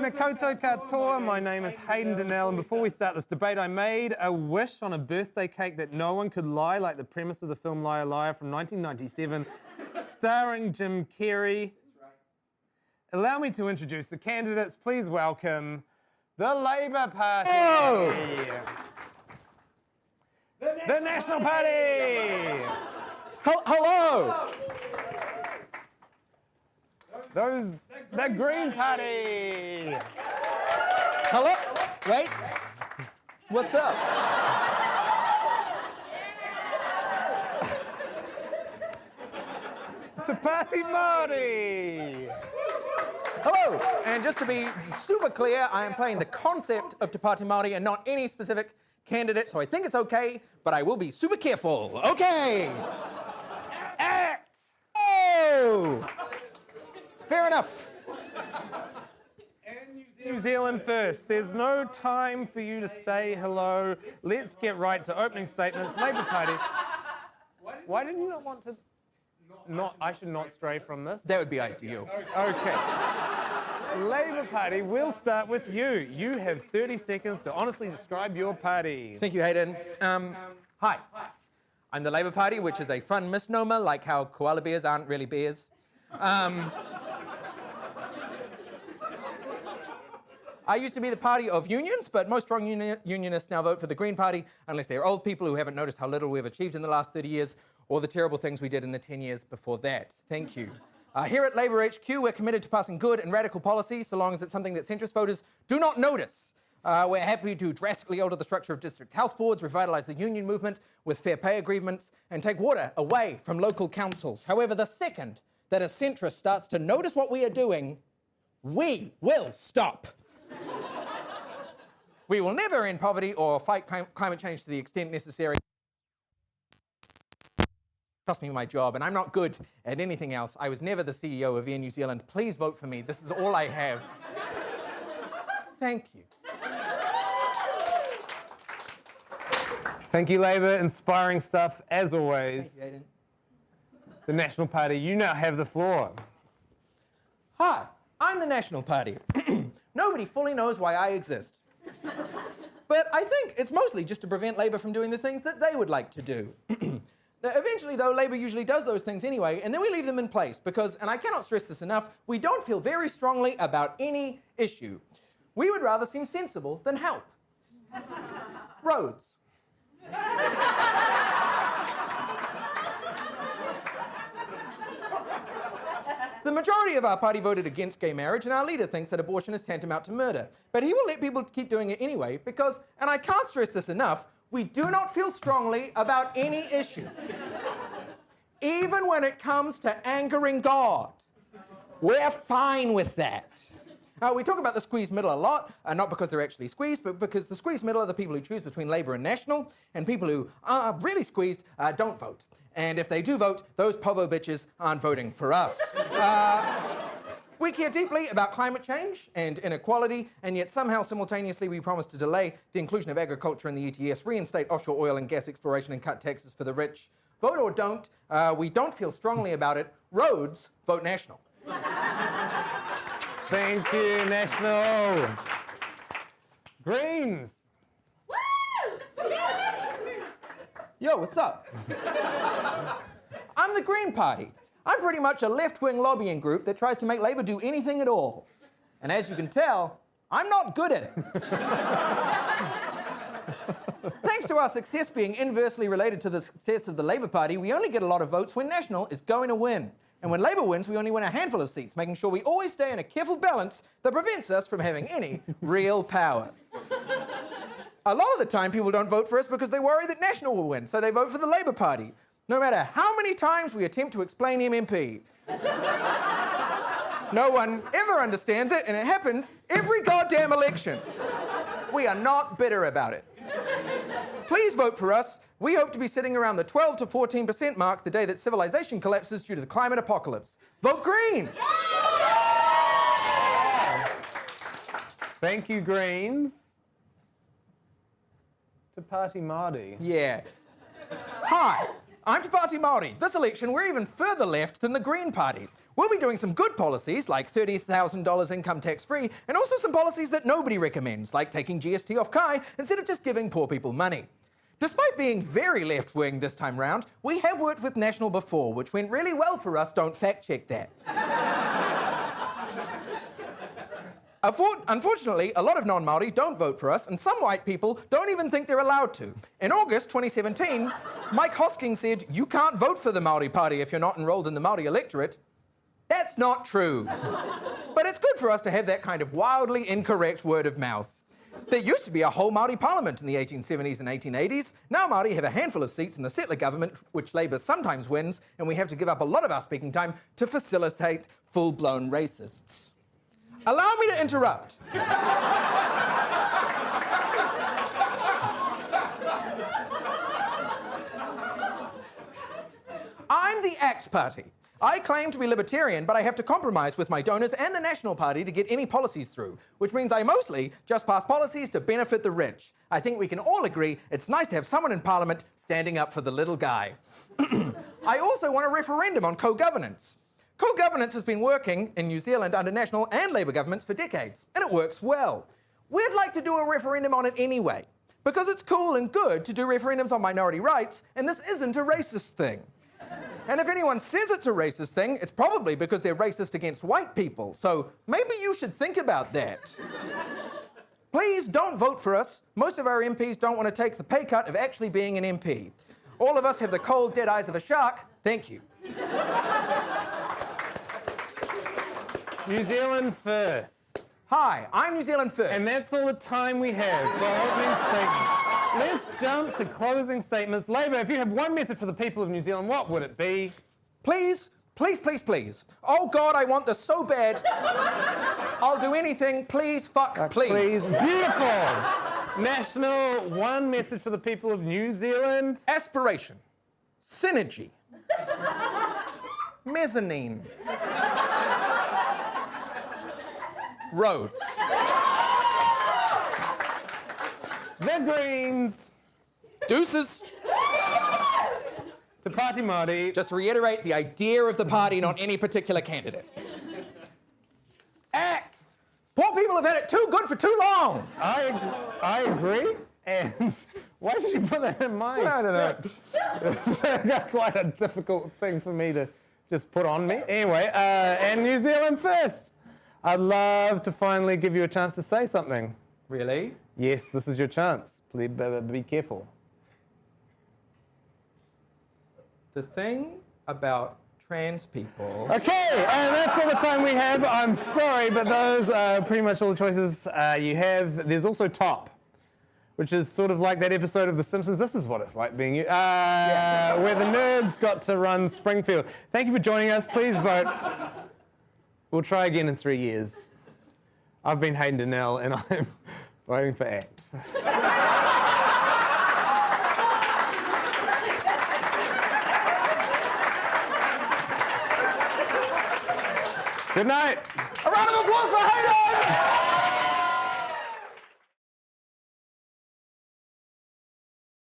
Tēnā koutou katoa, my name is Hayden Donnell, and before we start this debate, I made a wish on a birthday cake that no one could lie, like the premise of the film Liar Liar from 1997, starring Jim Carrey. Allow me to introduce the candidates. Please welcome the Labour Party. Oh. The National Party. Hello. The Green Party. Hello. Wait. What's up? Te Party Māori. Hello. And just to be super clear, I am playing the concept of Te Party Māori and not any specific candidate, so I think it's okay, but I will be super careful. Okay. Act. Oh. Fair enough. And New Zealand first. There's no time for you to say hello. Let's get right to opening statements. Labour Party. Why did you not want to? I should not stray from this. That would be ideal. Okay. Labour Party, we'll start with you. You have 30 seconds to honestly describe your party. Thank you, Hayden. Hi. I'm the Labour Party, which is a fun misnomer, like how koala bears aren't really bears. I used to be the party of unions, but most strong unionists now vote for the Green Party, unless they're old people who haven't noticed how little we've achieved in the last 30 years, or the terrible things we did in the 10 years before that. Thank you. Here at Labour HQ, we're committed to passing good and radical policy, so long as it's something that centrist voters do not notice. We're happy to drastically alter the structure of district health boards, revitalise the union movement with fair pay agreements, and take water away from local councils. However, the second that a centrist starts to notice what we are doing, we will stop. We will never end poverty or fight climate change to the extent necessary. Cost me my job, and I'm not good at anything else. I was never the CEO of Air New Zealand. Please vote for me. This is all I have. Thank you. Thank you, Labour. Inspiring stuff, as always. Thank you, Hayden. The National Party, you now have the floor. Hi, I'm the National Party. Nobody fully knows why I exist. But I think it's mostly just to prevent Labour from doing the things that they would like to do. Eventually, though, Labour usually does those things anyway, and then we leave them in place because, and I cannot stress this enough, we don't feel very strongly about any issue. We would rather seem sensible than help. Roads. The majority of our party voted against gay marriage, and our leader thinks that abortion is tantamount to murder. But he will let people keep doing it anyway because, and I can't stress this enough, we do not feel strongly about any issue. Even when it comes to angering God. We're fine with that. We talk about the squeezed middle a lot, not because they're actually squeezed, but because the squeezed middle are the people who choose between Labour and National, and people who are really squeezed don't vote. And if they do vote, those povo bitches aren't voting for us. We care deeply about climate change and inequality, and yet somehow simultaneously we promise to delay the inclusion of agriculture in the ETS, reinstate offshore oil and gas exploration, and cut taxes for the rich. Vote or don't, we don't feel strongly about it. Roads, vote National. Thank you, National. Greens. Woo! Yo, what's up? I'm the Green Party. I'm pretty much a left-wing lobbying group that tries to make Labour do anything at all. And as you can tell, I'm not good at it. Thanks to our success being inversely related to the success of the Labour Party, we only get a lot of votes when National is going to win. And when Labour wins, we only win a handful of seats, making sure we always stay in a careful balance that prevents us from having any real power. A lot of the time, people don't vote for us because they worry that National will win, so they vote for the Labour Party, no matter how many times we attempt to explain MMP. No one ever understands it, and it happens every goddamn election. We are not bitter about it. Please vote for us. We hope to be sitting around the 12 to 14% mark the day that civilization collapses due to the climate apocalypse. Vote Green! Thank you, Greens. Te Party Māori. Yeah. Hi, I'm Te Party Māori. This election, we're even further left than the Green Party. We'll be doing some good policies, like $30,000 income tax-free, and also some policies that nobody recommends, like taking GST off Kai instead of just giving poor people money. Despite being very left-wing this time round, we have worked with National before, which went really well for us. Don't fact-check that. Unfortunately, a lot of non-Māori don't vote for us, and some white people don't even think they're allowed to. In August 2017, Mike Hosking said, "You can't vote for the Māori Party if you're not enrolled in the Māori electorate." That's not true. But it's good for us to have that kind of wildly incorrect word of mouth. There used to be a whole Māori parliament in the 1870s and 1880s. Now Māori have a handful of seats in the settler government, which Labour sometimes wins, and we have to give up a lot of our speaking time to facilitate full-blown racists. Allow me to interrupt. I'm the ACT Party. I claim to be libertarian, but I have to compromise with my donors and the National Party to get any policies through, which means I mostly just pass policies to benefit the rich. I think we can all agree it's nice to have someone in Parliament standing up for the little guy. I also want a referendum on co-governance. Co-governance has been working in New Zealand under National and Labour governments for decades, and it works well. We'd like to do a referendum on it anyway, because it's cool and good to do referendums on minority rights, and this isn't a racist thing. And if anyone says it's a racist thing, it's probably because they're racist against white people, so maybe you should think about that. Please don't vote for us. Most of our MPs don't want to take the pay cut of actually being an MP. All of us have the cold, dead eyes of a shark. Thank you. New Zealand first. Hi, I'm New Zealand First. And that's all the time we have for opening statements. Let's jump to closing statements. Labour, if you have one message for the people of New Zealand, what would it be? Please, please, please, please. Oh God, I want this so bad. I'll do anything. Please, fuck, please. Please. Beautiful. National, one message for the people of New Zealand. Aspiration. Synergy. Mezzanine. Roads. The Greens. Deuces. To Party Māori. Just to reiterate the idea of the party, not any particular candidate. ACT. Poor people have had it too good for too long. I agree. And why did you put that in my I don't know. It's quite a difficult thing for me to just put on me. Anyway, and New Zealand first. I'd love to finally give you a chance to say something. Really? Yes, this is your chance. Please be careful. The thing about trans people... Okay, and that's all the time we have. I'm sorry, but those are pretty much all the choices you have. There's also Top, which is sort of like that episode of The Simpsons. This is what it's like being you. Where the nerds got to run Springfield. Thank you for joining us. Please vote. We'll try again in 3 years. I've been Hayden Donnell, and I'm voting for ACT. Good night. A round of applause for Hayden!